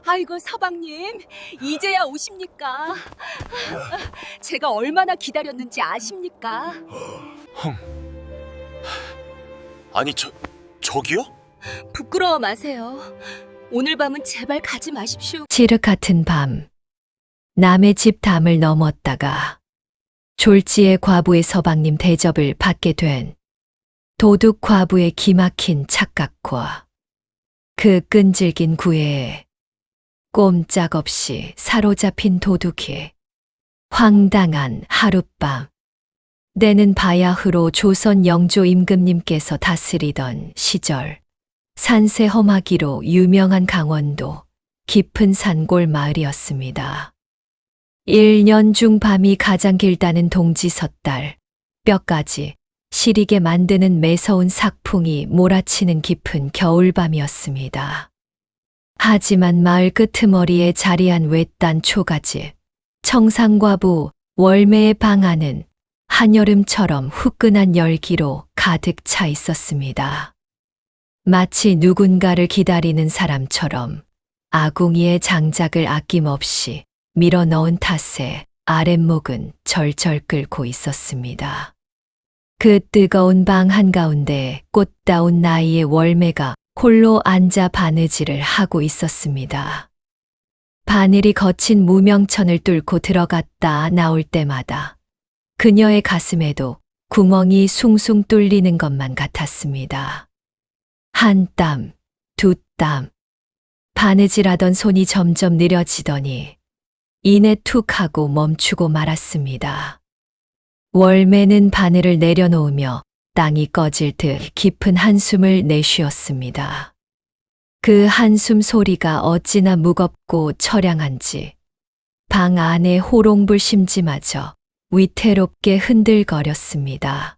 아이고 서방님, 이제야 오십니까? 제가 얼마나 기다렸는지 아십니까? 아니 저기요? 부끄러워 마세요. 오늘 밤은 제발 가지 마십시오. 칠흑 같은 밤, 남의 집 담을 넘었다가 졸지에 과부의 서방님 대접을 받게 된 도둑 과부의 기막힌 착각과 그 끈질긴 구애에 꼼짝없이 사로잡힌 도둑의 황당한 하룻밤. 때는 바야흐로 조선 영조 임금님께서 다스리던 시절, 산세 험하기로 유명한 강원도 깊은 산골 마을이었습니다. 1년 중 밤이 가장 길다는 동지섣달, 뼈까지 시리게 만드는 매서운 삭풍이 몰아치는 깊은 겨울밤이었습니다. 하지만 마을 끄트머리에 자리한 외딴 초가집, 청상과부 월매의 방 안은 한여름처럼 후끈한 열기로 가득 차 있었습니다. 마치 누군가를 기다리는 사람처럼 아궁이의 장작을 아낌없이 밀어넣은 탓에 아랫목은 절절 끓고 있었습니다. 그 뜨거운 방 한가운데 꽃다운 나이의 월매가 홀로 앉아 바느질을 하고 있었습니다. 바늘이 거친 무명천을 뚫고 들어갔다 나올 때마다 그녀의 가슴에도 구멍이 숭숭 뚫리는 것만 같았습니다. 한 땀, 두 땀, 바느질하던 손이 점점 느려지더니 이내 툭 하고 멈추고 말았습니다. 월매는 바늘을 내려놓으며 땅이 꺼질 듯 깊은 한숨을 내쉬었습니다. 그 한숨 소리가 어찌나 무겁고 처량한지 방 안의 호롱불 심지마저 위태롭게 흔들거렸습니다.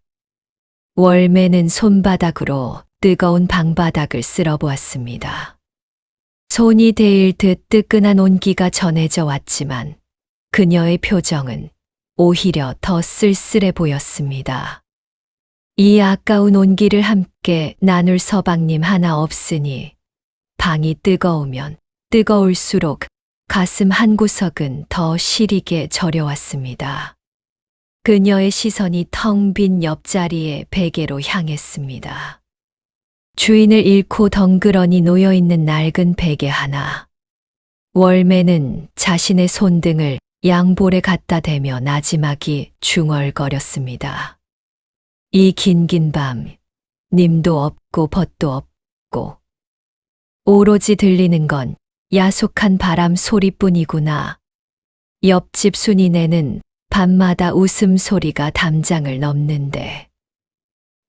월매는 손바닥으로 뜨거운 방바닥을 쓸어보았습니다. 손이 데일 듯 뜨끈한 온기가 전해져 왔지만 그녀의 표정은 오히려 더 쓸쓸해 보였습니다. 이 아까운 온기를 함께 나눌 서방님 하나 없으니 방이 뜨거우면 뜨거울수록 가슴 한구석은 더 시리게 저려왔습니다. 그녀의 시선이 텅 빈 옆자리의 베개로 향했습니다. 주인을 잃고 덩그러니 놓여있는 낡은 베개 하나. 월매는 자신의 손등을 양볼에 갖다 대며 나지막이 중얼거렸습니다. 이 긴긴 밤, 님도 없고 벗도 없고 오로지 들리는 건 야속한 바람 소리뿐이구나. 옆집 순이네는 밤마다 웃음소리가 담장을 넘는데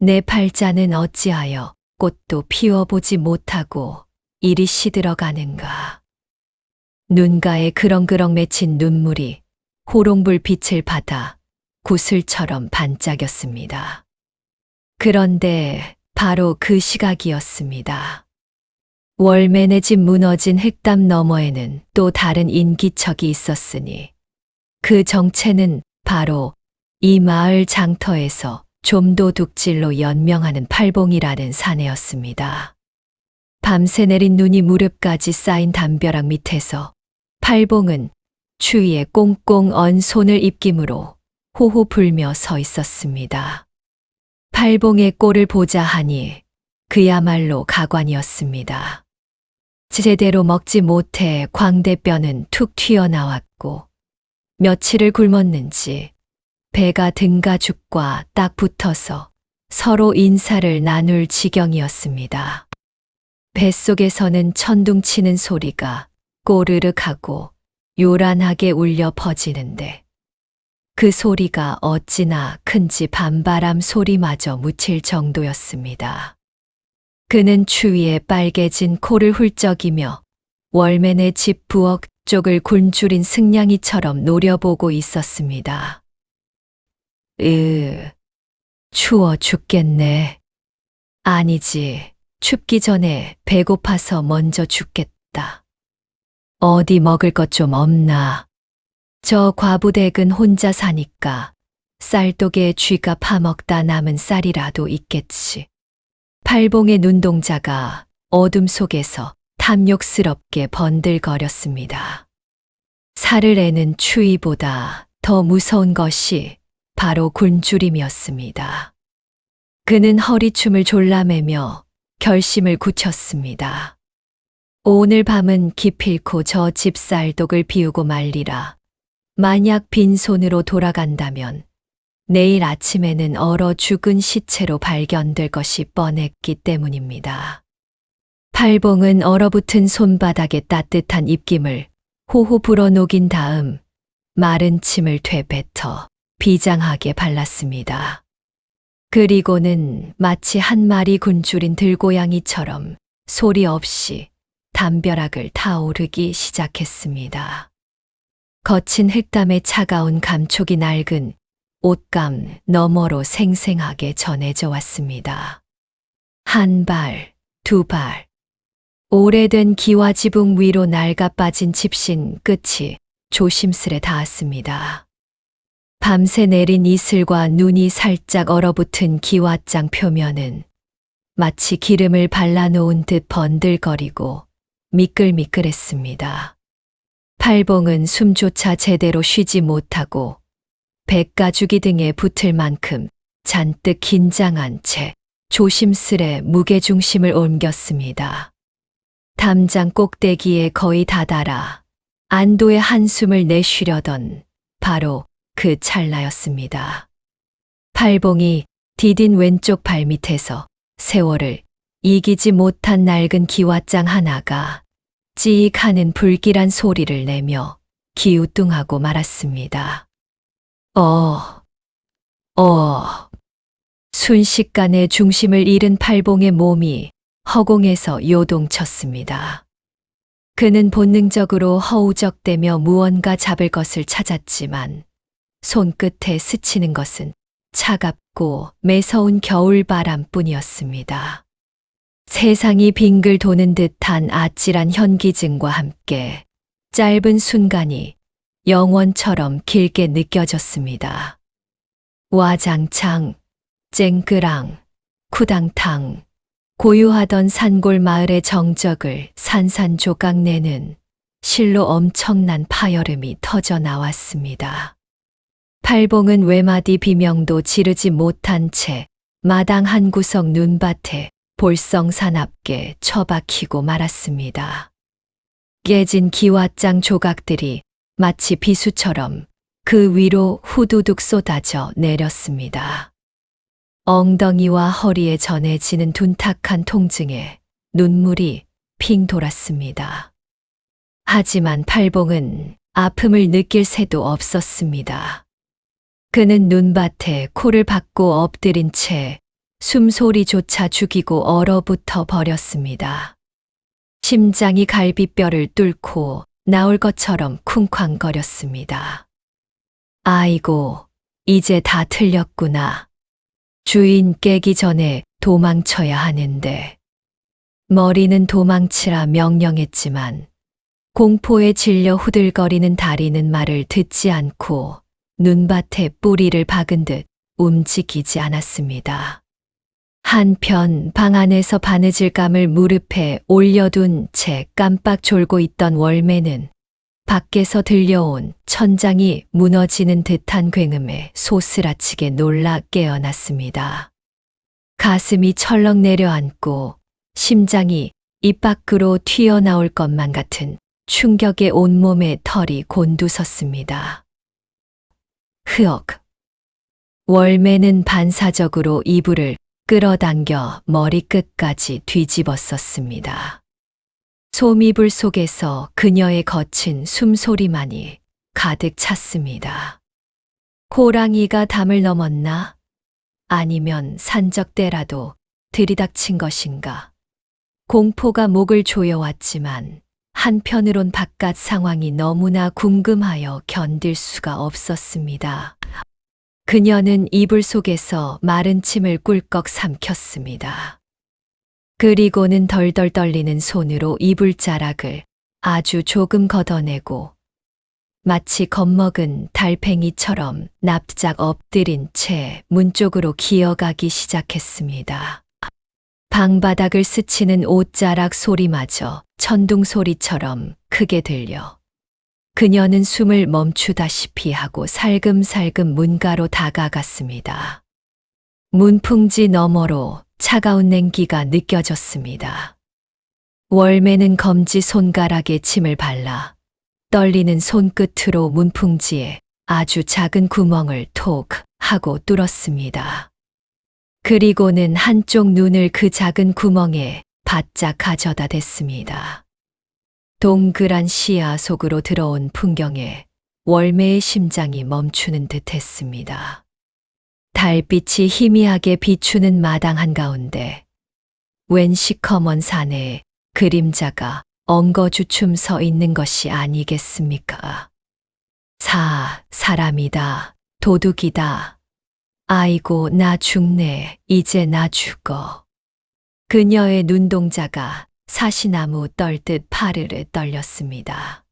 내 팔자는 어찌하여 꽃도 피워보지 못하고 이리 시들어가는가. 눈가에 그렁그렁 맺힌 눈물이 호롱불 빛을 받아 구슬처럼 반짝였습니다. 그런데 바로 그 시각이었습니다. 월매네 집 무너진 흙담 너머에는 또 다른 인기척이 있었으니 그 정체는 바로 이 마을 장터에서 좀도둑질로 연명하는 팔봉이라는 사내였습니다. 밤새 내린 눈이 무릎까지 쌓인 담벼락 밑에서 팔봉은 추위에 꽁꽁 언 손을 입김으로 호호 불며 서 있었습니다. 팔봉의 꼴을 보자 하니 그야말로 가관이었습니다. 제대로 먹지 못해 광대뼈는 툭 튀어나왔고 며칠을 굶었는지 배가 등가죽과 딱 붙어서 서로 인사를 나눌 지경이었습니다. 뱃속에서는 천둥치는 소리가 꼬르륵하고 요란하게 울려 퍼지는데 그 소리가 어찌나 큰지 밤바람 소리마저 묻힐 정도였습니다. 그는 추위에 빨개진 코를 훌쩍이며 월매네 집 부엌 쪽을 굶주린 승냥이처럼 노려보고 있었습니다. 추워 죽겠네. 아니지, 춥기 전에 배고파서 먼저 죽겠다. 어디 먹을 것 좀 없나. 저 과부댁은 혼자 사니까 쌀독에 쥐가 파먹다 남은 쌀이라도 있겠지. 팔봉의 눈동자가 어둠 속에서 탐욕스럽게 번들거렸습니다. 살을 애는 추위보다 더 무서운 것이 바로 굶주림이었습니다. 그는 허리춤을 졸라매며 결심을 굳혔습니다. 오늘 밤은 기필코 저 집 쌀독을 비우고 말리라. 만약 빈손으로 돌아간다면 내일 아침에는 얼어 죽은 시체로 발견될 것이 뻔했기 때문입니다. 팔봉은 얼어붙은 손바닥에 따뜻한 입김을 호호 불어 녹인 다음 마른 침을 되뱉어 비장하게 발랐습니다. 그리고는 마치 한 마리 굶주린 들고양이처럼 소리 없이 담벼락을 타오르기 시작했습니다. 거친 흙담에 차가운 감촉이 낡은 옷감 너머로 생생하게 전해져 왔습니다. 한 발, 두 발. 오래된 기와 지붕 위로 낡아 빠진 집신 끝이 조심스레 닿았습니다. 밤새 내린 이슬과 눈이 살짝 얼어붙은 기와장 표면은 마치 기름을 발라놓은 듯 번들거리고 미끌미끌했습니다. 팔봉은 숨조차 제대로 쉬지 못하고 백가죽이 등에 붙을 만큼 잔뜩 긴장한 채 조심스레 무게중심을 옮겼습니다. 담장 꼭대기에 거의 다다라 안도의 한숨을 내쉬려던 바로 그 찰나였습니다. 팔봉이 디딘 왼쪽 발밑에서 세월을 이기지 못한 낡은 기와장 하나가 찌익 하는 불길한 소리를 내며 기우뚱하고 말았습니다. 순식간에 중심을 잃은 팔봉의 몸이 허공에서 요동쳤습니다. 그는 본능적으로 허우적대며 무언가 잡을 것을 찾았지만 손끝에 스치는 것은 차갑고 매서운 겨울바람뿐이었습니다. 세상이 빙글 도는 듯한 아찔한 현기증과 함께 짧은 순간이 영원처럼 길게 느껴졌습니다. 와장창, 쨍그랑, 쿠당탕, 고요하던 산골 마을의 정적을 산산조각 내는 실로 엄청난 파열음이 터져 나왔습니다. 팔봉은 외마디 비명도 지르지 못한 채 마당 한 구석 눈밭에 볼썽사납게 처박히고 말았습니다. 깨진 기와장 조각들이 마치 비수처럼 그 위로 후두둑 쏟아져 내렸습니다. 엉덩이와 허리에 전해지는 둔탁한 통증에 눈물이 핑 돌았습니다. 하지만 팔봉은 아픔을 느낄 새도 없었습니다. 그는 눈밭에 코를 박고 엎드린 채 숨소리조차 죽이고 얼어붙어 버렸습니다. 심장이 갈비뼈를 뚫고 나올 것처럼 쿵쾅거렸습니다. 아이고, 이제 다 틀렸구나. 주인 깨기 전에 도망쳐야 하는데. 머리는 도망치라 명령했지만 공포에 질려 후들거리는 다리는 말을 듣지 않고 눈밭에 뿌리를 박은 듯 움직이지 않았습니다. 한편 방 안에서 바느질감을 무릎에 올려둔 채 깜빡 졸고 있던 월매는 밖에서 들려온 천장이 무너지는 듯한 굉음에 소스라치게 놀라 깨어났습니다. 가슴이 철렁 내려앉고 심장이 입 밖으로 튀어나올 것만 같은 충격에 온몸에 털이 곤두섰습니다. 흐억. 월매는 반사적으로 이불을 끌어당겨 머리끝까지 뒤집었었습니다. 소미불 속에서 그녀의 거친 숨소리만이 가득 찼습니다. 호랑이가 담을 넘었나? 아니면 산적대라도 들이닥친 것인가? 공포가 목을 조여왔지만 한편으론 바깥 상황이 너무나 궁금하여 견딜 수가 없었습니다. 그녀는 이불 속에서 마른 침을 꿀꺽 삼켰습니다. 그리고는 덜덜 떨리는 손으로 이불자락을 아주 조금 걷어내고 마치 겁먹은 달팽이처럼 납작 엎드린 채 문 쪽으로 기어가기 시작했습니다. 방바닥을 스치는 옷자락 소리마저 천둥 소리처럼 크게 들려 그녀는 숨을 멈추다시피 하고 살금살금 문가로 다가갔습니다. 문풍지 너머로 차가운 냉기가 느껴졌습니다. 월매는 검지 손가락에 침을 발라 떨리는 손끝으로 문풍지에 아주 작은 구멍을 톡 하고 뚫었습니다. 그리고는 한쪽 눈을 그 작은 구멍에 바짝 가져다 댔습니다. 동그란 시야 속으로 들어온 풍경에 월매의 심장이 멈추는 듯 했습니다. 달빛이 희미하게 비추는 마당 한가운데 웬 시커먼 산에 그림자가 엉거주춤 서 있는 것이 아니겠습니까? 사람이다. 도둑이다. 아이고, 나 죽네. 이제 나 죽어. 그녀의 눈동자가 사시나무 떨듯 파르르 떨렸습니다.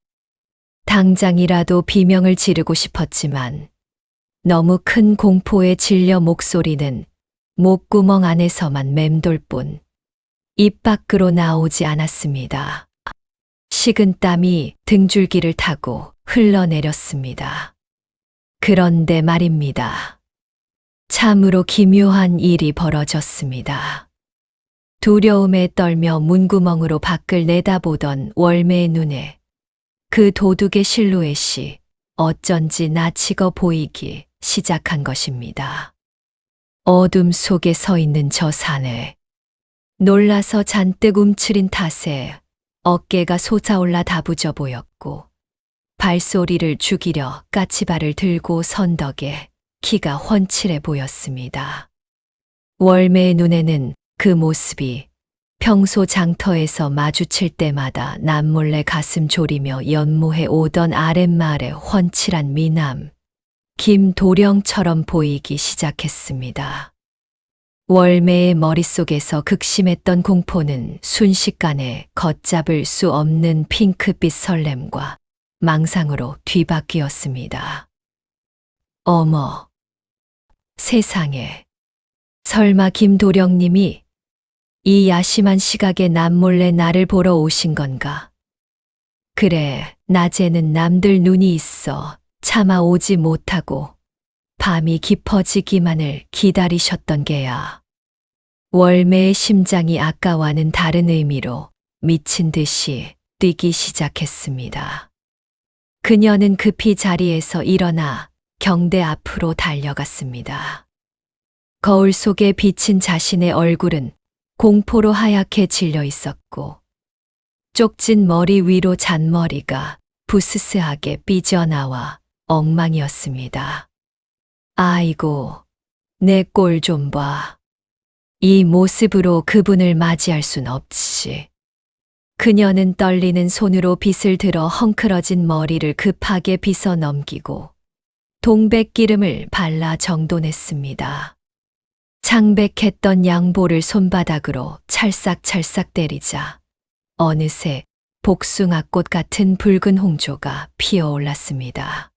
당장이라도 비명을 지르고 싶었지만 너무 큰 공포에 질려 목소리는 목구멍 안에서만 맴돌 뿐 입 밖으로 나오지 않았습니다. 식은 땀이 등줄기를 타고 흘러내렸습니다. 그런데 말입니다. 참으로 기묘한 일이 벌어졌습니다. 두려움에 떨며 문구멍으로 밖을 내다보던 월매의 눈에 그 도둑의 실루엣이 어쩐지 낯익어 보이기 시작한 것입니다. 어둠 속에 서 있는 저 산에 놀라서 잔뜩 움츠린 탓에 어깨가 솟아올라 다부져 보였고 발소리를 죽이려 까치발을 들고 선 덕에 키가 훤칠해 보였습니다. 월매의 눈에는 그 모습이 평소 장터에서 마주칠 때마다 남몰래 가슴 졸이며 연모해 오던 아랫마을의 훤칠한 미남 김도령처럼 보이기 시작했습니다. 월매의 머릿속에서 극심했던 공포는 순식간에 걷잡을 수 없는 핑크빛 설렘과 망상으로 뒤바뀌었습니다. 어머, 세상에, 설마 김도령님이 이 야심한 시각에 남몰래 나를 보러 오신 건가? 그래, 낮에는 남들 눈이 있어 차마 오지 못하고 밤이 깊어지기만을 기다리셨던 게야. 월매의 심장이 아까와는 다른 의미로 미친 듯이 뛰기 시작했습니다. 그녀는 급히 자리에서 일어나 경대 앞으로 달려갔습니다. 거울 속에 비친 자신의 얼굴은 공포로 하얗게 질려 있었고 쪽진 머리 위로 잔머리가 부스스하게 삐져나와 엉망이었습니다. 아이고, 내 꼴 좀 봐. 이 모습으로 그분을 맞이할 순 없지. 그녀는 떨리는 손으로 빗을 들어 헝클어진 머리를 급하게 빗어 넘기고 동백기름을 발라 정돈했습니다. 창백했던 양볼을 손바닥으로 찰싹찰싹 때리자 어느새 복숭아꽃 같은 붉은 홍조가 피어올랐습니다.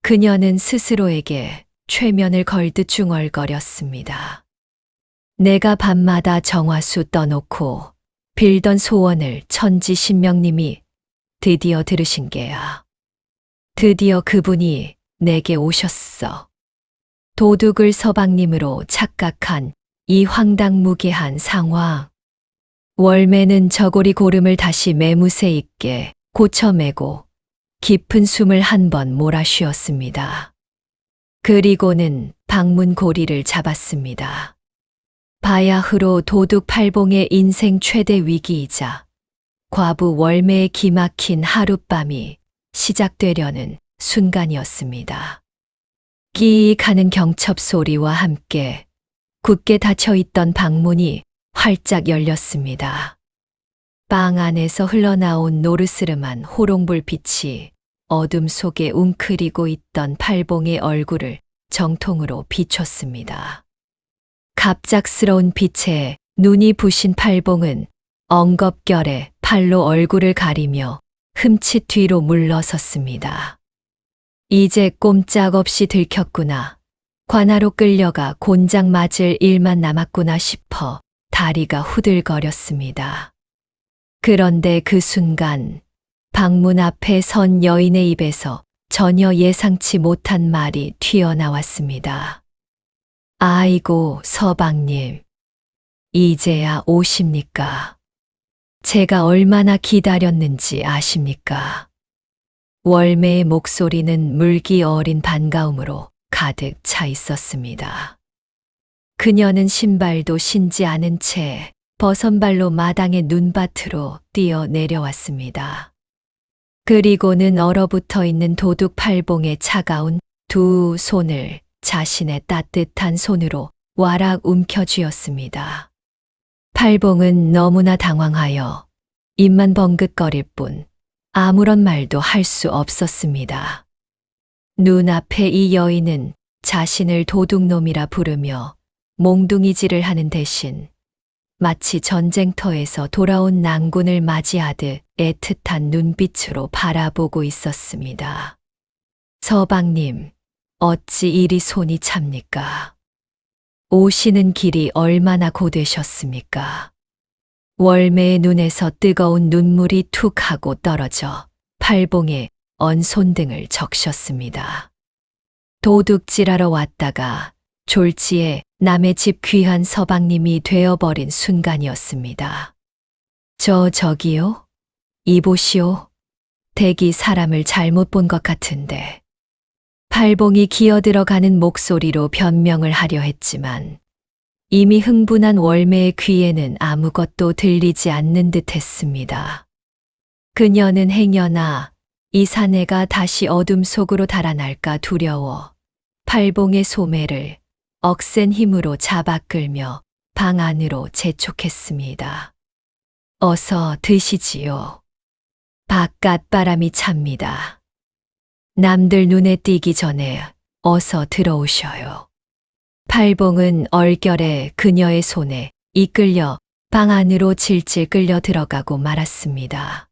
그녀는 스스로에게 최면을 걸듯 중얼거렸습니다. 내가 밤마다 정화수 떠놓고 빌던 소원을 천지신명님이 드디어 들으신 게야. 드디어 그분이 내게 오셨어. 도둑을 서방님으로 착각한 이 황당무계한 상황. 월매는 저고리 고름을 다시 매무새 있게 고쳐매고 깊은 숨을 한 번 몰아쉬었습니다. 그리고는 방문 고리를 잡았습니다. 바야흐로 도둑 팔봉의 인생 최대 위기이자 과부 월매의 기막힌 하룻밤이 시작되려는 순간이었습니다. 끼익 하는 경첩 소리와 함께 굳게 닫혀있던 방문이 활짝 열렸습니다. 방 안에서 흘러나온 노르스름한 호롱불빛이 어둠 속에 웅크리고 있던 팔봉의 얼굴을 정통으로 비췄습니다. 갑작스러운 빛에 눈이 부신 팔봉은 엉겁결에 팔로 얼굴을 가리며 흠칫 뒤로 물러섰습니다. 이제 꼼짝없이 들켰구나. 관하로 끌려가 곤장 맞을 일만 남았구나 싶어 다리가 후들거렸습니다. 그런데 그 순간 방문 앞에 선 여인의 입에서 전혀 예상치 못한 말이 튀어나왔습니다. 아이고, 서방님. 이제야 오십니까? 제가 얼마나 기다렸는지 아십니까? 월매의 목소리는 물기 어린 반가움으로 가득 차 있었습니다. 그녀는 신발도 신지 않은 채 버선발로 마당의 눈밭으로 뛰어 내려왔습니다. 그리고는 얼어붙어 있는 도둑 팔봉의 차가운 두 손을 자신의 따뜻한 손으로 와락 움켜쥐었습니다. 팔봉은 너무나 당황하여 입만 벙긋거릴 뿐 아무런 말도 할 수 없었습니다. 눈앞에 이 여인은 자신을 도둑놈이라 부르며 몽둥이질을 하는 대신 마치 전쟁터에서 돌아온 난군을 맞이하듯 애틋한 눈빛으로 바라보고 있었습니다. 서방님, 어찌 이리 손이 찹니까? 오시는 길이 얼마나 고되셨습니까? 월매의 눈에서 뜨거운 눈물이 툭 하고 떨어져 팔봉에 언 손등을 적셨습니다. 도둑질하러 왔다가 졸지에 남의 집 귀한 서방님이 되어버린 순간이었습니다. 저기요? 이보시오. 댁이 사람을 잘못 본 것 같은데. 팔봉이 기어들어가는 목소리로 변명을 하려 했지만 이미 흥분한 월매의 귀에는 아무것도 들리지 않는 듯 했습니다. 그녀는 행여나 이 사내가 다시 어둠 속으로 달아날까 두려워 팔봉의 소매를 억센 힘으로 잡아 끌며 방 안으로 재촉했습니다. 어서 드시지요. 바깥 바람이 찹니다. 남들 눈에 띄기 전에 어서 들어오셔요. 팔봉은 얼결에 그녀의 손에 이끌려 방 안으로 질질 끌려 들어가고 말았습니다.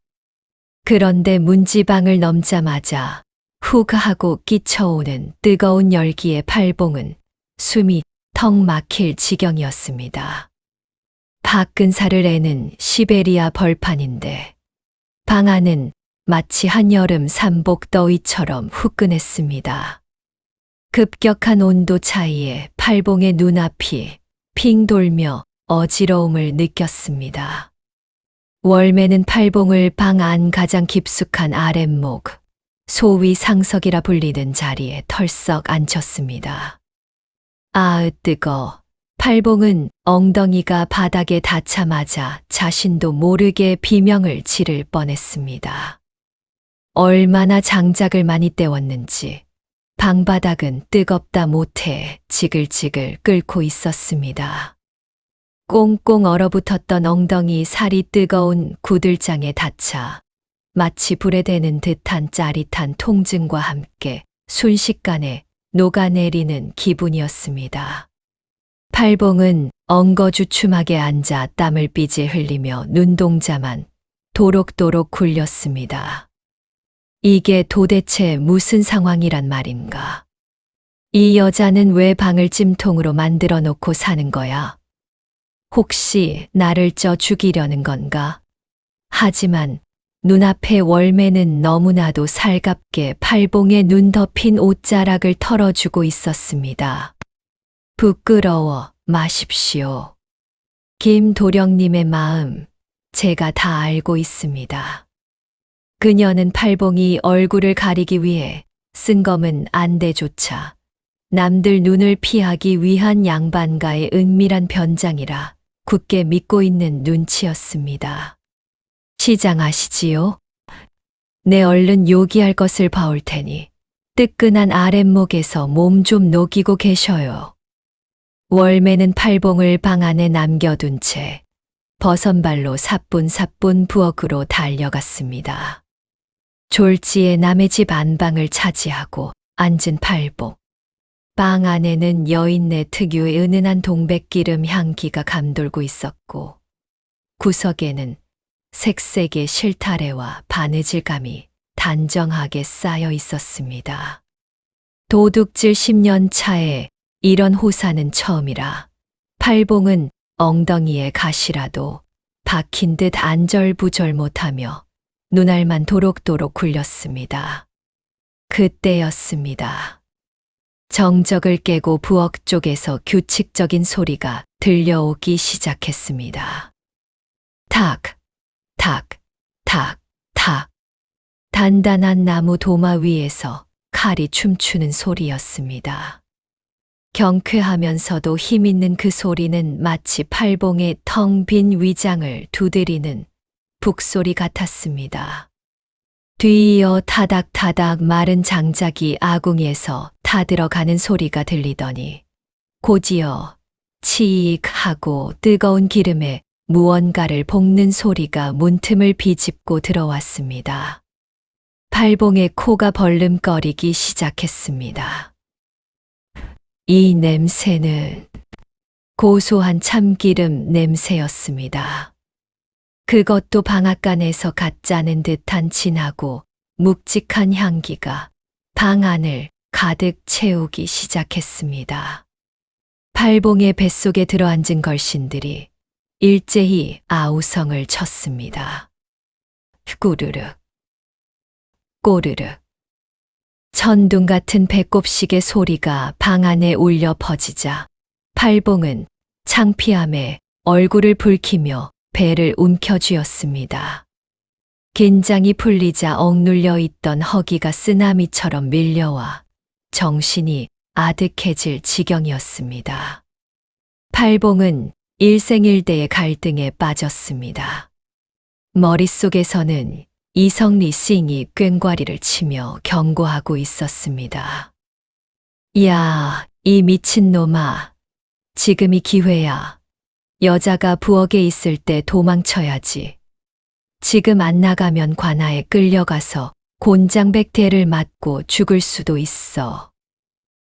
그런데 문지방을 넘자마자 훅 하고 끼쳐오는 뜨거운 열기에 팔봉은 숨이 턱 막힐 지경이었습니다. 밖은사를 애는 시베리아 벌판인데 방 안은 마치 한여름 삼복 더위처럼 후끈했습니다. 급격한 온도 차이에 팔봉의 눈앞이 핑 돌며 어지러움을 느꼈습니다. 월매는 팔봉을 방 안 가장 깊숙한 아랫목, 소위 상석이라 불리는 자리에 털썩 앉혔습니다. 아으 뜨거. 팔봉은 엉덩이가 바닥에 닿자마자 자신도 모르게 비명을 지를 뻔했습니다. 얼마나 장작을 많이 때웠는지 방바닥은 뜨겁다 못해 지글지글 끓고 있었습니다. 꽁꽁 얼어붙었던 엉덩이 살이 뜨거운 구들장에 닿자 마치 불에 대는 듯한 짜릿한 통증과 함께 순식간에 녹아내리는 기분이었습니다. 팔봉은 엉거주춤하게 앉아 땀을 삐질 흘리며 눈동자만 도록도록 굴렸습니다. 이게 도대체 무슨 상황이란 말인가? 이 여자는 왜 방을 찜통으로 만들어 놓고 사는 거야? 혹시 나를 쪄 죽이려는 건가? 하지만 눈앞에 월매는 너무나도 살갑게 팔봉에 눈 덮인 옷자락을 털어주고 있었습니다. 부끄러워 마십시오. 김도령님의 마음 제가 다 알고 있습니다. 그녀는 팔봉이 얼굴을 가리기 위해 쓴 검은 안대조차 남들 눈을 피하기 위한 양반가의 은밀한 변장이라 굳게 믿고 있는 눈치였습니다. 시장하시지요? 내 얼른 요기할 것을 봐올 테니 뜨끈한 아랫목에서 몸 좀 녹이고 계셔요. 월매는 팔봉을 방 안에 남겨둔 채 버선발로 사뿐사뿐 부엌으로 달려갔습니다. 졸지에 남의 집 안방을 차지하고 앉은 팔봉. 방 안에는 여인네 특유의 은은한 동백기름 향기가 감돌고 있었고 구석에는 색색의 실타래와 바느질감이 단정하게 쌓여 있었습니다. 도둑질 10년 차에 이런 호사는 처음이라 팔봉은 엉덩이에 가시라도 박힌 듯 안절부절 못하며 눈알만 도록도록 굴렸습니다. 그때였습니다. 정적을 깨고 부엌 쪽에서 규칙적인 소리가 들려오기 시작했습니다. 탁, 탁, 탁, 탁. 단단한 나무 도마 위에서 칼이 춤추는 소리였습니다. 경쾌하면서도 힘있는 그 소리는 마치 팔봉의 텅 빈 위장을 두드리는 북소리 같았습니다. 뒤이어 타닥타닥 마른 장작이 아궁이에서 타들어가는 소리가 들리더니 곧이어 치익 하고 뜨거운 기름에 무언가를 볶는 소리가 문틈을 비집고 들어왔습니다. 팔봉의 코가 벌름거리기 시작했습니다. 이 냄새는 고소한 참기름 냄새였습니다. 그것도 방앗간에서 갓 짜는 듯한 진하고 묵직한 향기가 방 안을 가득 채우기 시작했습니다. 팔봉의 뱃속에 들어앉은 걸신들이 일제히 아우성을 쳤습니다. 꾸르륵, 꼬르륵. 천둥 같은 배꼽시계 소리가 방 안에 울려 퍼지자 팔봉은 창피함에 얼굴을 붉히며 배를 움켜쥐었습니다. 긴장이 풀리자 억눌려 있던 허기가 쓰나미처럼 밀려와 정신이 아득해질 지경이었습니다. 팔봉은 일생일대의 갈등에 빠졌습니다. 머릿속에서는 이성리 싱이 꽹과리를 치며 경고하고 있었습니다. 야, 이 미친놈아. 지금이 기회야. 여자가 부엌에 있을 때 도망쳐야지. 지금 안 나가면 관아에 끌려가서 곤장백태를 맞고 죽을 수도 있어.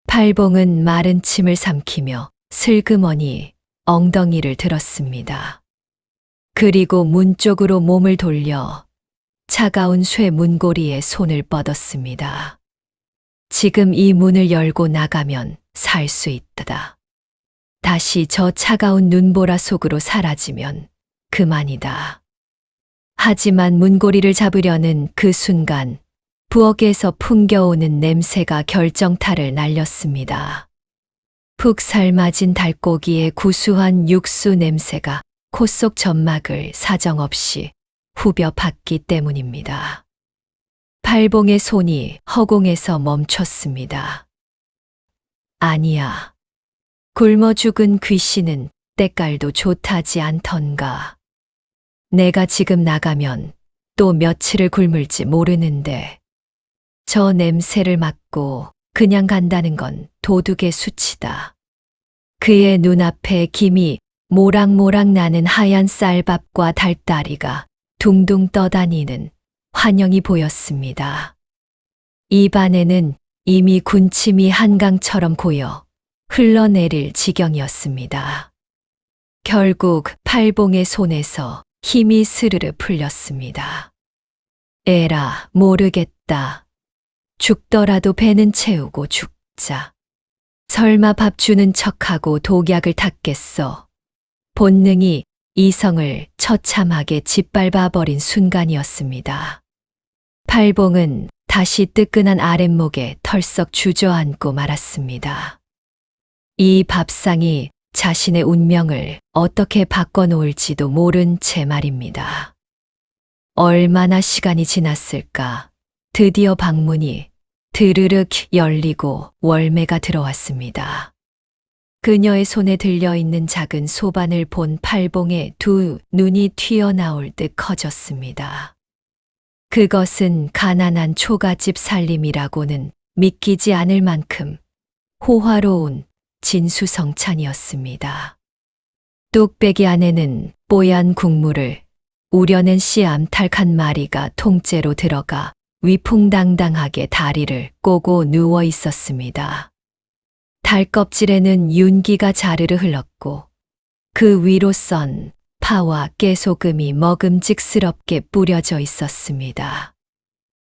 팔봉은 마른 침을 삼키며 슬그머니 엉덩이를 들었습니다. 그리고 문 쪽으로 몸을 돌려 차가운 쇠 문고리에 손을 뻗었습니다. 지금 이 문을 열고 나가면 살 수 있다. 다시 저 차가운 눈보라 속으로 사라지면 그만이다. 하지만 문고리를 잡으려는 그 순간 부엌에서 풍겨오는 냄새가 결정타를 날렸습니다. 푹 삶아진 닭고기의 구수한 육수 냄새가 코 속 점막을 사정없이 후벼 봤기 때문입니다. 팔봉의 손이 허공에서 멈췄습니다. 아니야. 굶어 죽은 귀신은 때깔도 좋다지 않던가. 내가 지금 나가면 또 며칠을 굶을지 모르는데 저 냄새를 맡고 그냥 간다는 건 도둑의 수치다. 그의 눈앞에 김이 모락모락 나는 하얀 쌀밥과 달다리가 둥둥 떠다니는 환영이 보였습니다. 입안에는 이미 군침이 한강처럼 고여 흘러내릴 지경이었습니다. 결국 팔봉의 손에서 힘이 스르르 풀렸습니다. 에라, 모르겠다. 죽더라도 배는 채우고 죽자. 설마 밥 주는 척하고 독약을 탔겠어. 본능이 이성을 처참하게 짓밟아 버린 순간이었습니다. 팔봉은 다시 뜨끈한 아랫목에 털썩 주저앉고 말았습니다. 이 밥상이 자신의 운명을 어떻게 바꿔놓을지도 모른 채 말입니다. 얼마나 시간이 지났을까. 드디어 방문이 드르륵 열리고 월매가 들어왔습니다. 그녀의 손에 들려있는 작은 소반을 본 팔봉의 두 눈이 튀어나올 듯 커졌습니다. 그것은 가난한 초가집 살림이라고는 믿기지 않을 만큼 호화로운 진수성찬이었습니다. 뚝배기 안에는 뽀얀 국물을 우려낸 씨암탉 한 마리가 통째로 들어가 위풍당당하게 다리를 꼬고 누워 있었습니다. 닭 껍질에는 윤기가 자르르 흘렀고 그 위로 썬 파와 깨소금이 먹음직스럽게 뿌려져 있었습니다.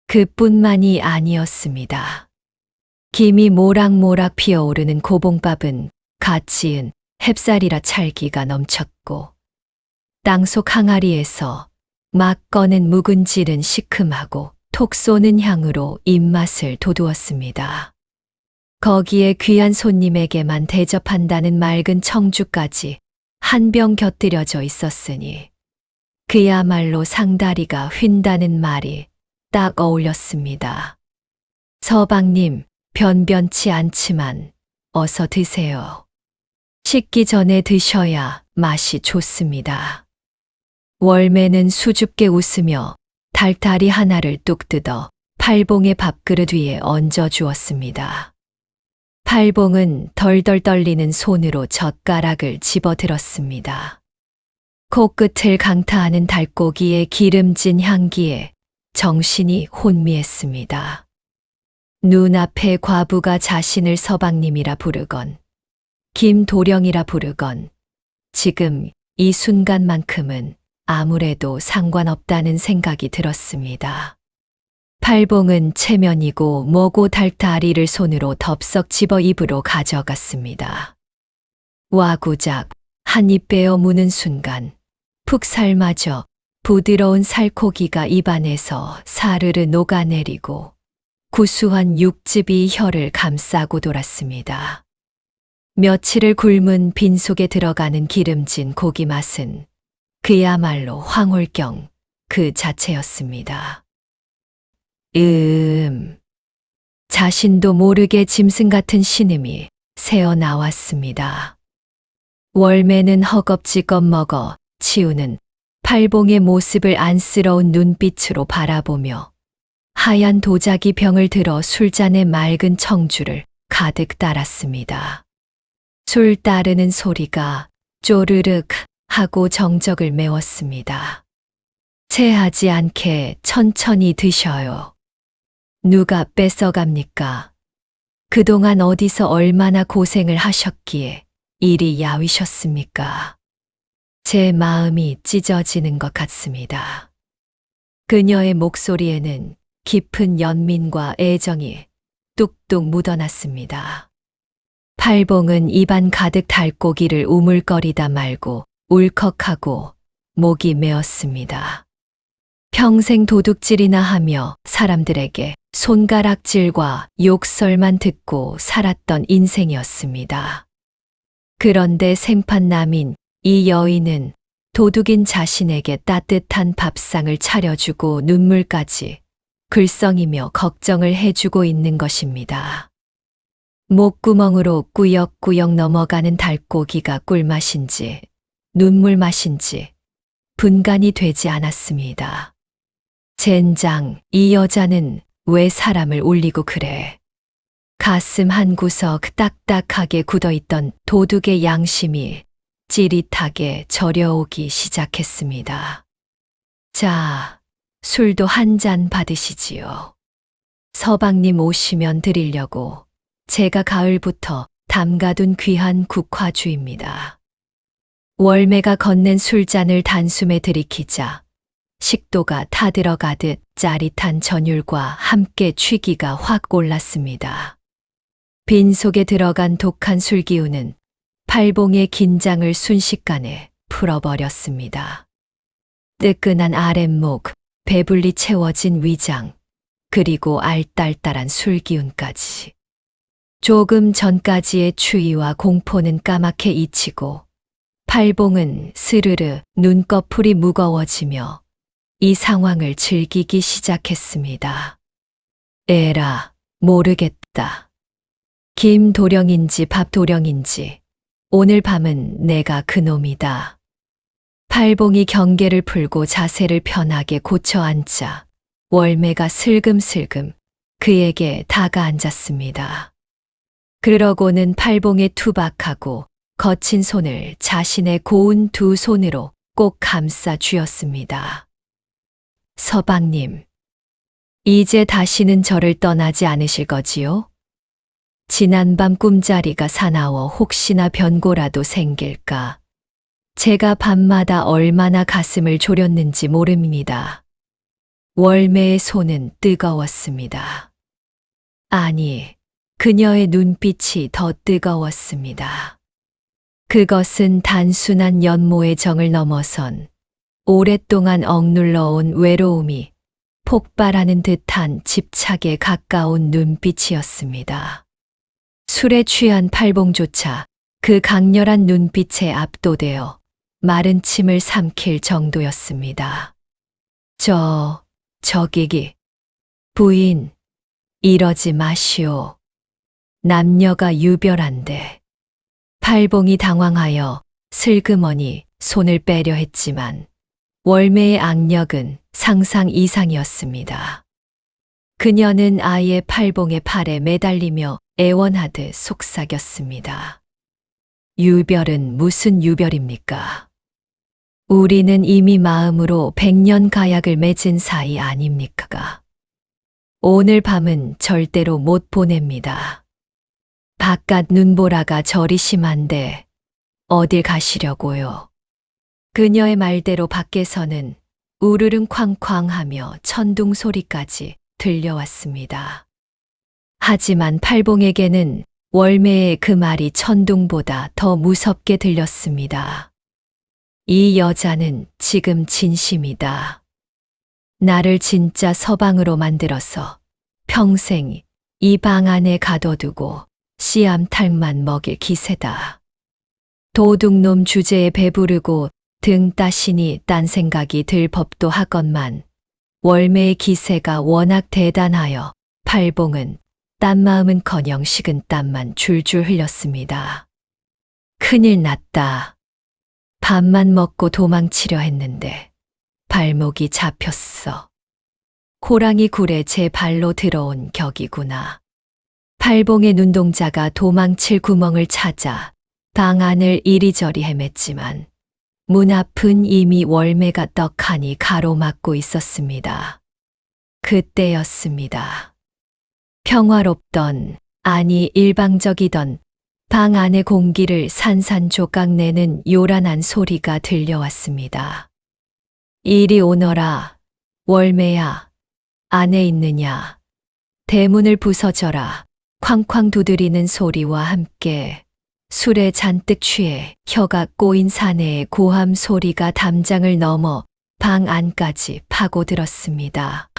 그뿐만이 아니었습니다. 김이 모락모락 피어오르는 고봉밥은 갓 지은 햅쌀이라 찰기가 넘쳤고 땅속 항아리에서 막 꺼낸 묵은질은 시큼하고 톡 쏘는 향으로 입맛을 돋우었습니다. 거기에 귀한 손님에게만 대접한다는 맑은 청주까지 한 병 곁들여져 있었으니 그야말로 상다리가 휜다는 말이 딱 어울렸습니다. 서방님, 변변치 않지만 어서 드세요. 식기 전에 드셔야 맛이 좋습니다. 월매는 수줍게 웃으며 달다리 하나를 뚝 뜯어 팔봉의 밥그릇 위에 얹어 주었습니다. 팔봉은 덜덜 떨리는 손으로 젓가락을 집어들었습니다. 코끝을 강타하는 닭고기의 기름진 향기에 정신이 혼미했습니다. 눈앞에 과부가 자신을 서방님이라 부르건 김도령이라 부르건 지금 이 순간만큼은 아무래도 상관없다는 생각이 들었습니다. 팔봉은 체면이고 뭐고 달다리를 손으로 덥석 집어 입으로 가져갔습니다. 와구작 한 입 베어 무는 순간 푹 삶아져 부드러운 살코기가 입안에서 사르르 녹아내리고 구수한 육즙이 혀를 감싸고 돌았습니다. 며칠을 굶은 빈속에 들어가는 기름진 고기 맛은 그야말로 황홀경 그 자체였습니다. 자신도 모르게 짐승 같은 신음이 새어 나왔습니다. 월매는 허겁지 겁먹어 치우는 팔봉의 모습을 안쓰러운 눈빛으로 바라보며 하얀 도자기 병을 들어 술잔에 맑은 청주를 가득 따랐습니다. 술 따르는 소리가 쪼르륵 하고 정적을 메웠습니다. 체하지 않게 천천히 드셔요. 누가 뺏어갑니까? 그동안 어디서 얼마나 고생을 하셨기에 이리 야위셨습니까? 제 마음이 찢어지는 것 같습니다. 그녀의 목소리에는 깊은 연민과 애정이 뚝뚝 묻어났습니다. 팔봉은 입안 가득 닭고기를 우물거리다 말고 울컥하고 목이 메었습니다. 평생 도둑질이나 하며 사람들에게 손가락질과 욕설만 듣고 살았던 인생이었습니다. 그런데 생판남인 이 여인은 도둑인 자신에게 따뜻한 밥상을 차려주고 눈물까지 글썽이며 걱정을 해주고 있는 것입니다. 목구멍으로 꾸역꾸역 넘어가는 닭고기가 꿀맛인지 눈물맛인지 분간이 되지 않았습니다. 젠장, 이 여자는 왜 사람을 울리고 그래? 가슴 한 구석 딱딱하게 굳어있던 도둑의 양심이 찌릿하게 저려오기 시작했습니다. 자, 술도 한 잔 받으시지요. 서방님 오시면 드리려고 제가 가을부터 담가둔 귀한 국화주입니다. 월매가 건넨 술잔을 단숨에 들이키자 식도가 타들어가듯 짜릿한 전율과 함께 취기가 확 올랐습니다. 빈속에 들어간 독한 술기운은 팔봉의 긴장을 순식간에 풀어버렸습니다. 뜨끈한 아랫목, 배불리 채워진 위장, 그리고 알딸딸한 술기운까지. 조금 전까지의 추위와 공포는 까맣게 잊히고 팔봉은 스르르 눈꺼풀이 무거워지며 이 상황을 즐기기 시작했습니다. 에라, 모르겠다. 김도령인지 밥도령인지 오늘 밤은 내가 그놈이다. 팔봉이 경계를 풀고 자세를 편하게 고쳐 앉자 월매가 슬금슬금 그에게 다가앉았습니다. 그러고는 팔봉에 투박하고 거친 손을 자신의 고운 두 손으로 꼭 감싸 쥐었습니다. 서방님, 이제 다시는 저를 떠나지 않으실 거지요? 지난밤 꿈자리가 사나워 혹시나 변고라도 생길까. 제가 밤마다 얼마나 가슴을 졸였는지 모릅니다. 월매의 손은 뜨거웠습니다. 아니, 그녀의 눈빛이 더 뜨거웠습니다. 그것은 단순한 연모의 정을 넘어선 오랫동안 억눌러온 외로움이 폭발하는 듯한 집착에 가까운 눈빛이었습니다. 술에 취한 팔봉조차 그 강렬한 눈빛에 압도되어 마른 침을 삼킬 정도였습니다. 저기기. 부인, 이러지 마시오. 남녀가 유별한데. 팔봉이 당황하여 슬그머니 손을 빼려 했지만 월매의 악력은 상상 이상이었습니다. 그녀는 아예 팔봉의 팔에 매달리며 애원하듯 속삭였습니다. 유별은 무슨 유별입니까? 우리는 이미 마음으로 100년 가약을 맺은 사이 아닙니까? 오늘 밤은 절대로 못 보냅니다. 바깥 눈보라가 저리 심한데 어딜 가시려고요? 그녀의 말대로 밖에서는 우르릉 쾅쾅하며 천둥 소리까지 들려왔습니다. 하지만 팔봉에게는 월매의 그 말이 천둥보다 더 무섭게 들렸습니다. 이 여자는 지금 진심이다. 나를 진짜 서방으로 만들어서 평생 이 방 안에 가둬두고 씨암탉만 먹일 기세다. 도둑놈 주제에 배부르고 등 따시니 딴 생각이 들 법도 하건만 월매의 기세가 워낙 대단하여 팔봉은 딴 마음은커녕 식은 땀만 줄줄 흘렸습니다. 큰일 났다. 밥만 먹고 도망치려 했는데 발목이 잡혔어. 호랑이 굴에 제 발로 들어온 격이구나. 팔봉의 눈동자가 도망칠 구멍을 찾아 방 안을 이리저리 헤맸지만 문 앞은 이미 월매가 떡하니 가로막고 있었습니다. 그때였습니다. 평화롭던, 아니 일방적이던 방 안의 공기를 산산조각 내는 요란한 소리가 들려왔습니다. 이리 오너라, 월매야, 안에 있느냐. 대문을 부서져라, 쾅쾅 두드리는 소리와 함께 술에 잔뜩 취해 혀가 꼬인 사내의 고함 소리가 담장을 넘어 방 안까지 파고들었습니다.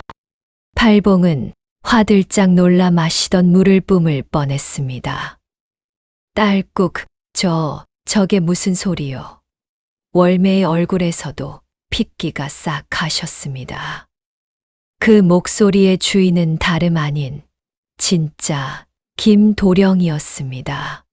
팔봉은 화들짝 놀라 마시던 물을 뿜을 뻔했습니다. 딸꾹, 저게 무슨 소리요? 월매의 얼굴에서도 핏기가 싹 가셨습니다. 그 목소리의 주인은 다름 아닌 진짜 김도령이었습니다.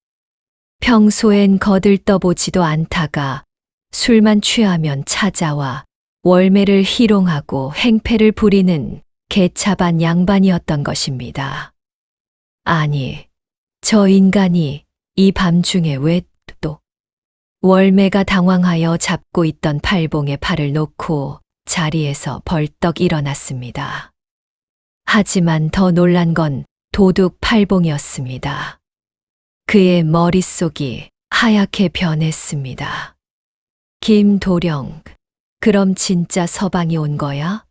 평소엔 거들떠보지도 않다가 술만 취하면 찾아와 월매를 희롱하고 행패를 부리는 개차반 양반이었던 것입니다. 아니, 저 인간이 이 밤중에 왜 또? 월매가 당황하여 잡고 있던 팔봉의 팔을 놓고 자리에서 벌떡 일어났습니다. 하지만 더 놀란 건 도둑 팔봉이었습니다. 그의 머릿속이 하얗게 변했습니다. 김도령, 그럼 진짜 서방이 온 거야?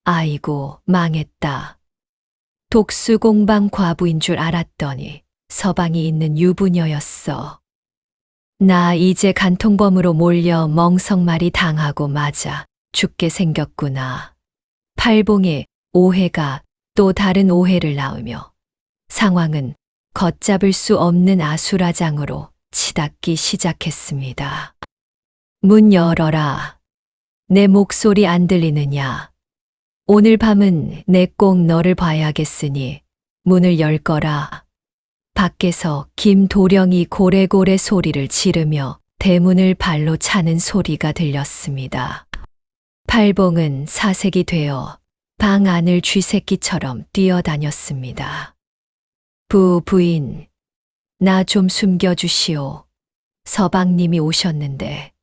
아이고, 망했다. 독수공방 과부인 줄 알았더니 서방이 있는 유부녀였어. 나 이제 간통범으로 몰려 멍석말이 당하고 맞아 죽게 생겼구나. 팔봉의 오해가 또 다른 오해를 낳으며 상황은 걷잡을 수 없는 아수라장으로 치닫기 시작했습니다. 문 열어라. 내 목소리 안 들리느냐? 오늘 밤은 내 꼭 너를 봐야겠으니 문을 열 거라. 밖에서 김도령이 고래고래 소리를 지르며 대문을 발로 차는 소리가 들렸습니다. 팔봉은 사색이 되어 방 안을 쥐새끼처럼 뛰어다녔습니다. 부인, 나 좀 숨겨주시오. 서방님이 오셨는데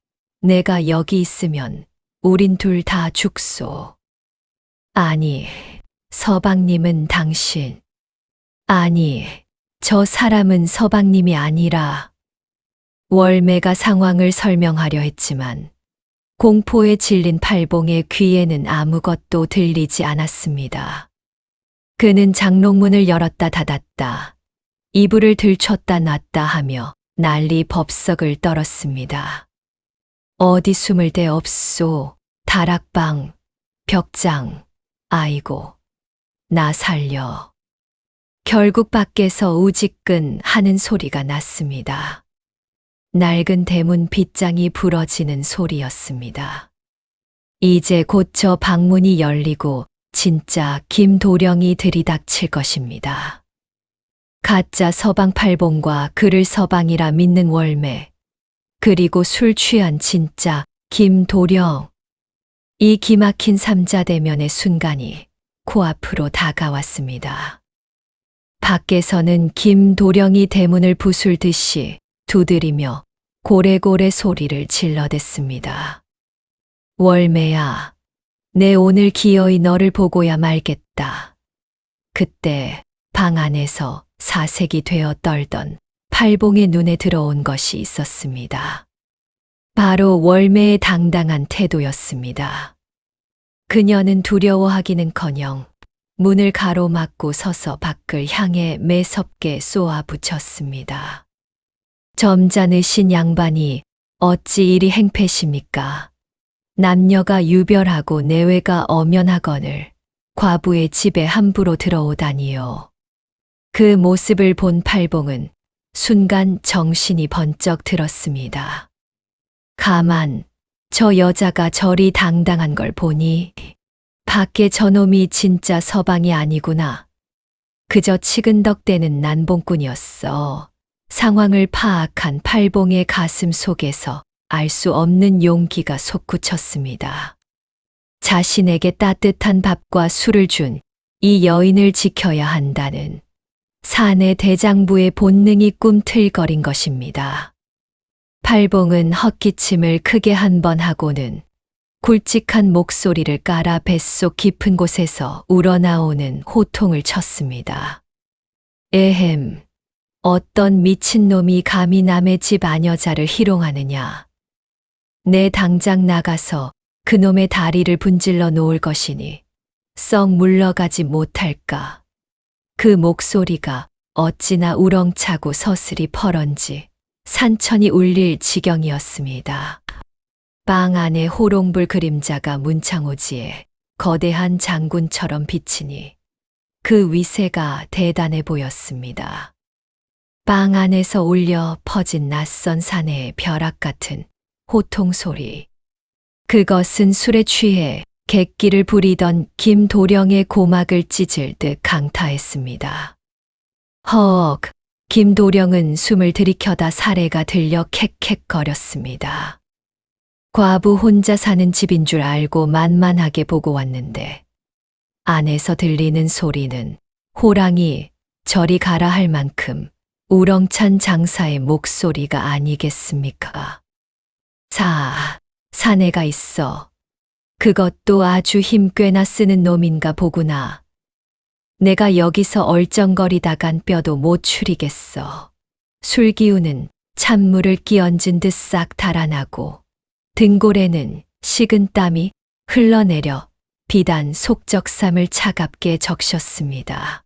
내가 여기 있으면 우린 둘 다 죽소. 아니, 서방님은 당신. 아니, 저 사람은 서방님이 아니라. 월매가 상황을 설명하려 했지만 공포에 질린 팔봉의 귀에는 아무것도 들리지 않았습니다. 그는 장롱문을 열었다 닫았다, 이불을 들쳤다 놨다 하며 난리 법석을 떨었습니다. 어디 숨을 데 없소. 다락방, 벽장, 아이고, 나 살려. 결국 밖에서 우지끈 하는 소리가 났습니다. 낡은 대문 빗장이 부러지는 소리였습니다. 이제 곧 저 방문이 열리고 진짜 김도령이 들이닥칠 것입니다. 가짜 서방팔봉과 그를 서방이라 믿는 월매, 그리고 술 취한 진짜 김도령. 이 기막힌 삼자대면의 순간이 코앞으로 다가왔습니다. 밖에서는 김도령이 대문을 부술듯이 두드리며 고래고래 소리를 질러댔습니다. 월매야, 내 오늘 기어이 너를 보고야 말겠다. 그때 방 안에서 사색이 되어 떨던 팔봉의 눈에 들어온 것이 있었습니다. 바로 월매의 당당한 태도였습니다. 그녀는 두려워하기는커녕 문을 가로막고 서서 밖을 향해 매섭게 쏘아붙였습니다. 점잖으신 양반이 어찌 이리 행패십니까? 남녀가 유별하고 내외가 엄연하거늘 과부의 집에 함부로 들어오다니요. 그 모습을 본 팔봉은 순간 정신이 번쩍 들었습니다. 가만, 저 여자가 저리 당당한 걸 보니 밖에 저놈이 진짜 서방이 아니구나. 그저 치근덕대는 난봉꾼이었어. 상황을 파악한 팔봉의 가슴 속에서 알 수 없는 용기가 솟구쳤습니다. 자신에게 따뜻한 밥과 술을 준 이 여인을 지켜야 한다는 사내 대장부의 본능이 꿈틀거린 것입니다. 팔봉은 헛기침을 크게 한 번 하고는 굵직한 목소리를 깔아 뱃속 깊은 곳에서 우러나오는 호통을 쳤습니다. 에헴, 어떤 미친놈이 감히 남의 집 아녀자를 희롱하느냐. 내 당장 나가서 그놈의 다리를 분질러 놓을 것이니 썩 물러가지 못할까. 그 목소리가 어찌나 우렁차고 서슬이 펄언지 산천이 울릴 지경이었습니다. 방 안에 호롱불 그림자가 문창오지에 거대한 장군처럼 비치니 그 위세가 대단해 보였습니다. 방 안에서 울려 퍼진 낯선 사내의 벼락 같은 호통 소리. 그것은 술에 취해 객기를 부리던 김도령의 고막을 찢을 듯 강타했습니다. 헉, 김도령은 숨을 들이켜다 사례가 들려 캑캑거렸습니다. 과부 혼자 사는 집인 줄 알고 만만하게 보고 왔는데 안에서 들리는 소리는 호랑이 저리 가라 할 만큼 우렁찬 장사의 목소리가 아니겠습니까? 사내가 있어. 그것도 아주 힘 꽤나 쓰는 놈인가 보구나. 내가 여기서 얼쩡거리다간 뼈도 못 추리겠어. 술 기운은 찬물을 끼얹은 듯 싹 달아나고 등골에는 식은 땀이 흘러내려 비단 속적삼을 차갑게 적셨습니다.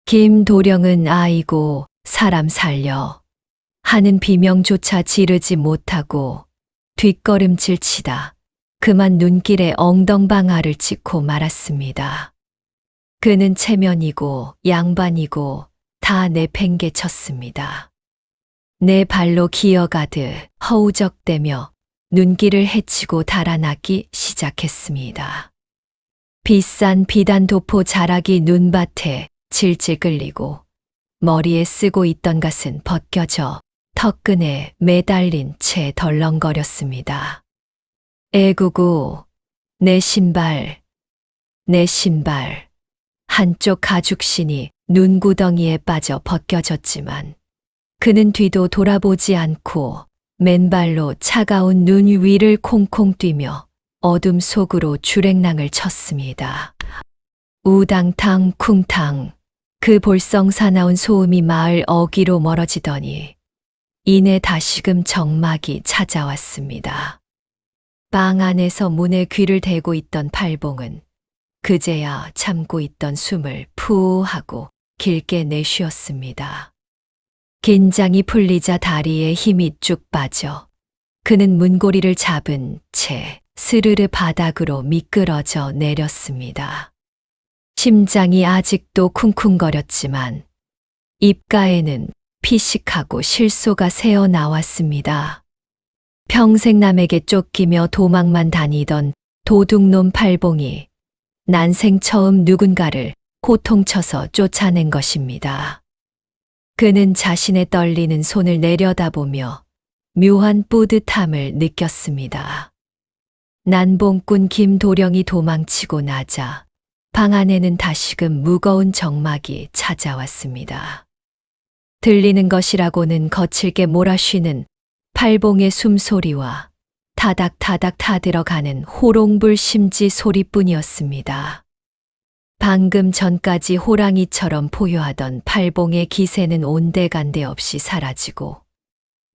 김도령은 아이고 사람 살려 하는 비명조차 지르지 못하고 뒷걸음질 치다 그만 눈길에 엉덩방아를 찍고 말았습니다. 그는 체면이고 양반이고 다 내팽개쳤습니다. 내 발로 기어가듯 허우적대며 눈길을 헤치고 달아나기 시작했습니다. 비싼 비단 도포 자락이 눈밭에 질질 끌리고 머리에 쓰고 있던 갓은 벗겨져 턱끈에 매달린 채 덜렁거렸습니다. 에구구, 내 신발. 한쪽 가죽신이 눈구덩이에 빠져 벗겨졌지만 그는 뒤도 돌아보지 않고 맨발로 차가운 눈 위를 콩콩 뛰며 어둠 속으로 주랭랑을 쳤습니다. 우당탕 쿵탕 그 볼성 사나운 소음이 마을 어귀로 멀어지더니 이내 다시금 정막이 찾아왔습니다. 방 안에서 문에 귀를 대고 있던 팔봉은 그제야 참고 있던 숨을 푸 하고 길게 내쉬었습니다. 긴장이 풀리자 다리에 힘이 쭉 빠져 그는 문고리를 잡은 채 스르르 바닥으로 미끄러져 내렸습니다. 심장이 아직도 쿵쿵거렸지만 입가에는 피식하고 실소가 새어 나왔습니다. 평생 남에게 쫓기며 도망만 다니던 도둑놈 팔봉이 난생 처음 누군가를 호통쳐서 쫓아낸 것입니다. 그는 자신의 떨리는 손을 내려다보며 묘한 뿌듯함을 느꼈습니다. 난봉꾼 김도령이 도망치고 나자 방 안에는 다시금 무거운 정막이 찾아왔습니다. 들리는 것이라고는 거칠게 몰아쉬는 팔봉의 숨소리와 타닥타닥 타들어가는 호롱불 심지 소리뿐이었습니다. 방금 전까지 호랑이처럼 포효하던 팔봉의 기세는 온데간데 없이 사라지고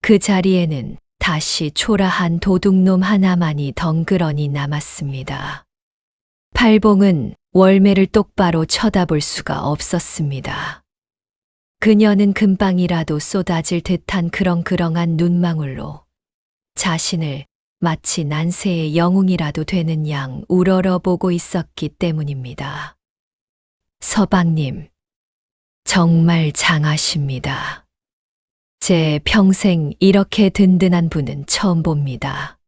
그 자리에는 다시 초라한 도둑놈 하나만이 덩그러니 남았습니다. 팔봉은 월매를 똑바로 쳐다볼 수가 없었습니다. 그녀는 금방이라도 쏟아질 듯한 그렁그렁한 눈망울로 자신을 마치 난세의 영웅이라도 되는 양 우러러보고 있었기 때문입니다. 서방님, 정말 장하십니다. 제 평생 이렇게 든든한 분은 처음 봅니다.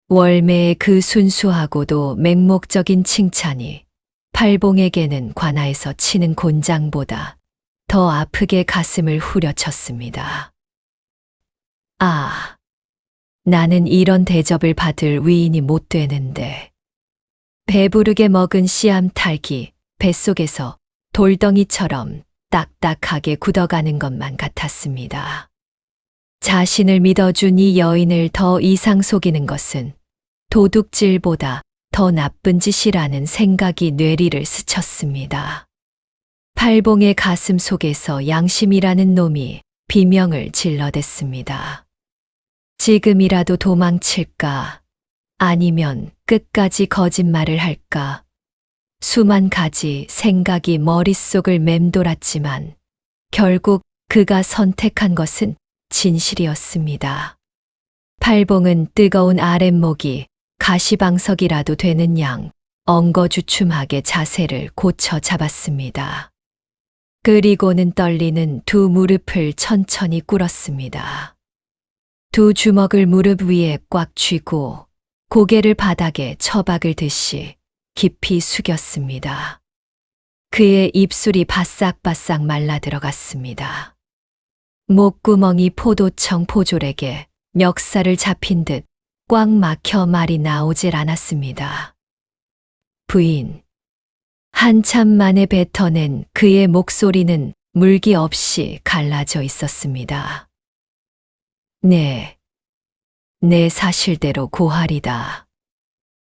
월매의 그 순수하고도 맹목적인 칭찬이 팔봉에게는 관아에서 치는 곤장보다 더 아프게 가슴을 후려쳤습니다. 아, 나는 이런 대접을 받을 위인이 못 되는데. 배부르게 먹은 씨암탉이 뱃속에서 돌덩이처럼 딱딱하게 굳어가는 것만 같았습니다. 자신을 믿어준 이 여인을 더 이상 속이는 것은 도둑질보다 더 나쁜 짓이라는 생각이 뇌리를 스쳤습니다. 팔봉의 가슴 속에서 양심이라는 놈이 비명을 질러댔습니다. 지금이라도 도망칠까? 아니면 끝까지 거짓말을 할까? 수만 가지 생각이 머릿속을 맴돌았지만 결국 그가 선택한 것은 진실이었습니다. 팔봉은 뜨거운 아랫목이 가시방석이라도 되는 양 엉거주춤하게 자세를 고쳐 잡았습니다. 그리고는 떨리는 두 무릎을 천천히 꿇었습니다. 두 주먹을 무릎 위에 꽉 쥐고 고개를 바닥에 처박을 듯이 깊이 숙였습니다. 그의 입술이 바싹바싹 말라 들어갔습니다. 목구멍이 포도청 포졸에게 멱살을 잡힌 듯 꽉 막혀 말이 나오질 않았습니다. 부인. 한참 만에 뱉어낸 그의 목소리는 물기 없이 갈라져 있었습니다. 네. 내 사실대로 고하리다.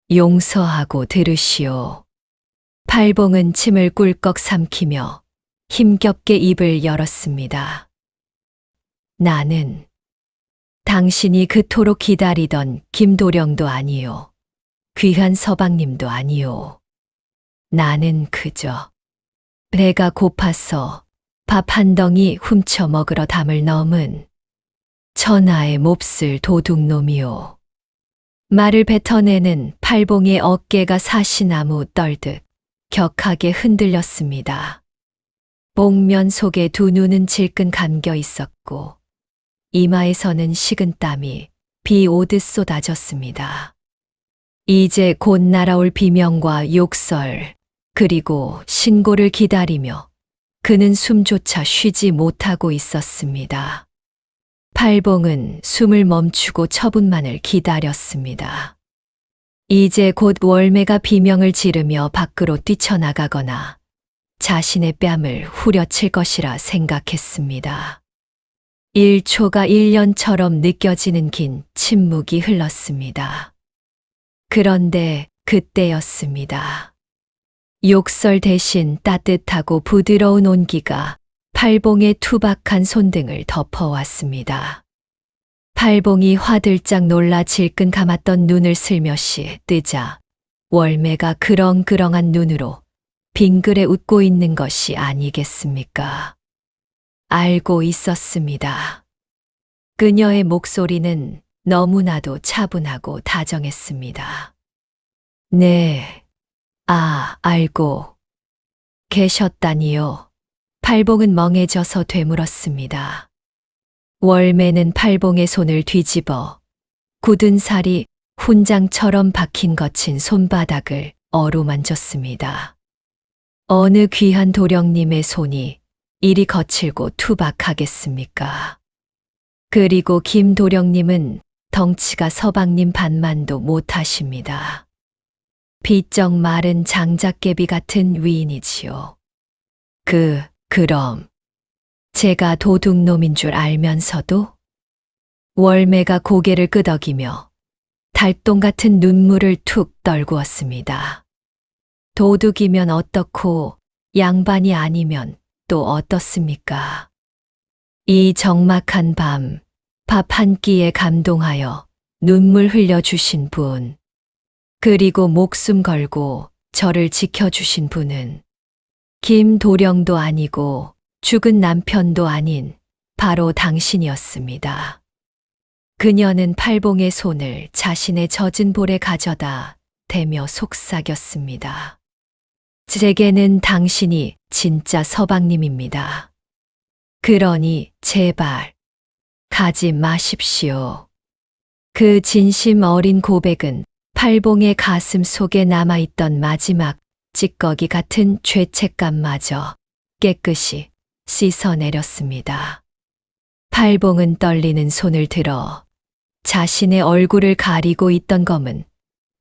용서하고 들으시오. 팔봉은 침을 꿀꺽 삼키며 힘겹게 입을 열었습니다. 나는 당신이 그토록 기다리던 김도령도 아니요. 귀한 서방님도 아니요. 나는 그저 배가 고파서 밥 한 덩이 훔쳐 먹으러 담을 넘은 천하의 몹쓸 도둑놈이요. 말을 뱉어내는 팔봉의 어깨가 사시나무 떨듯 격하게 흔들렸습니다. 복면 속에 두 눈은 질끈 감겨 있었고 이마에서는 식은 땀이 비 오듯 쏟아졌습니다. 이제 곧 날아올 비명과 욕설 그리고 신고를 기다리며 그는 숨조차 쉬지 못하고 있었습니다. 팔봉은 숨을 멈추고 처분만을 기다렸습니다. 이제 곧 월매가 비명을 지르며 밖으로 뛰쳐나가거나 자신의 뺨을 후려칠 것이라 생각했습니다. 1초가 1년처럼 느껴지는 긴 침묵이 흘렀습니다. 그런데 그때였습니다. 욕설 대신 따뜻하고 부드러운 온기가 팔봉의 투박한 손등을 덮어왔습니다. 팔봉이 화들짝 놀라 질끈 감았던 눈을 슬며시 뜨자 월매가 그렁그렁한 눈으로 빙그레 웃고 있는 것이 아니겠습니까? 알고 있었습니다. 그녀의 목소리는 너무나도 차분하고 다정했습니다. 네, 알고 계셨다니요. 팔봉은 멍해져서 되물었습니다. 월매는 팔봉의 손을 뒤집어 굳은 살이 훈장처럼 박힌 거친 손바닥을 어루만졌습니다. 어느 귀한 도령님의 손이 이리 거칠고 투박하겠습니까? 그리고 김 도령님은 덩치가 서방님 반만도 못하십니다. 비쩍 마른 장작개비 같은 위인이지요. 그럼 제가 도둑놈인 줄 알면서도? 월매가 고개를 끄덕이며 달동 같은 눈물을 툭 떨구었습니다. 도둑이면 어떻고 양반이 아니면 또 어떻습니까? 이 적막한 밤, 밥 한 끼에 감동하여 눈물 흘려주신 분, 그리고 목숨 걸고 저를 지켜주신 분은 김도령도 아니고 죽은 남편도 아닌 바로 당신이었습니다. 그녀는 팔봉의 손을 자신의 젖은 볼에 가져다 대며 속삭였습니다. 제게는 당신이 진짜 서방님입니다. 그러니 제발 가지 마십시오. 그 진심 어린 고백은 팔봉의 가슴 속에 남아있던 마지막 찌꺼기 같은 죄책감마저 깨끗이 씻어내렸습니다. 팔봉은 떨리는 손을 들어 자신의 얼굴을 가리고 있던 검은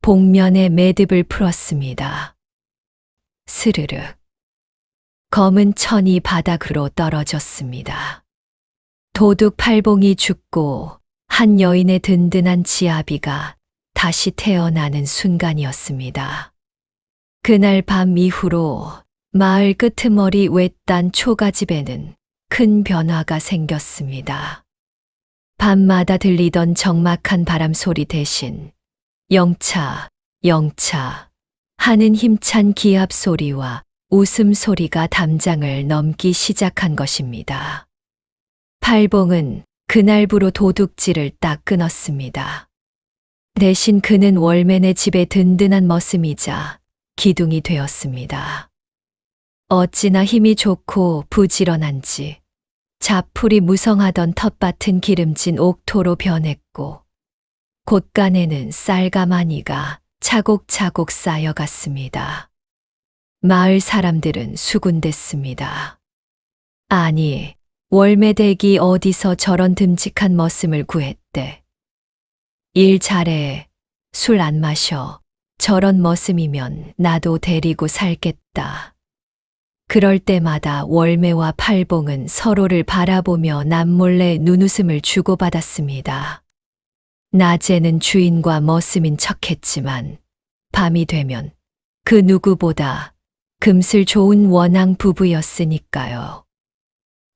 복면의 매듭을 풀었습니다. 스르르. 검은 천이 바닥으로 떨어졌습니다. 도둑 팔봉이 죽고 한 여인의 든든한 지아비가 다시 태어나는 순간이었습니다. 그날 밤 이후로 마을 끄트머리 외딴 초가집에는 큰 변화가 생겼습니다. 밤마다 들리던 적막한 바람 소리 대신 영차, 영차 하는 힘찬 기합 소리와 웃음 소리가 담장을 넘기 시작한 것입니다. 팔봉은 그날부로 도둑질을 딱 끊었습니다. 대신 그는 월맨의 집의 든든한 머슴이자 기둥이 되었습니다. 어찌나 힘이 좋고 부지런한지 자풀이 무성하던 텃밭은 기름진 옥토로 변했고 곳간에는 쌀가마니가 차곡차곡 쌓여갔습니다. 마을 사람들은 수군댔습니다. 아니, 월매댁이 어디서 저런 듬직한 머슴을 구했대. 일 잘해, 술 안 마셔. 저런 머슴이면 나도 데리고 살겠다. 그럴 때마다 월매와 팔봉은 서로를 바라보며 남몰래 눈웃음을 주고받았습니다. 낮에는 주인과 머슴인 척했지만 밤이 되면 그 누구보다 금슬 좋은 원앙 부부였으니까요.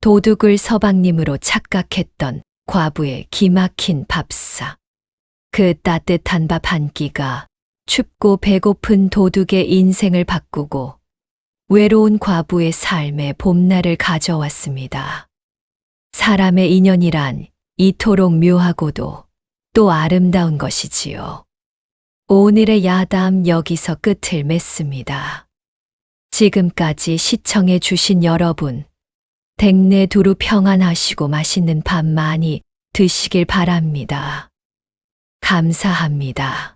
도둑을 서방님으로 착각했던 과부의 기막힌 밥상. 그 따뜻한 밥 한 끼가 춥고 배고픈 도둑의 인생을 바꾸고 외로운 과부의 삶에 봄날을 가져왔습니다. 사람의 인연이란 이토록 묘하고도 또 아름다운 것이지요. 오늘의 야담 여기서 끝을 맺습니다. 지금까지 시청해 주신 여러분, 댁내 두루 평안하시고 맛있는 밥 많이 드시길 바랍니다. 감사합니다.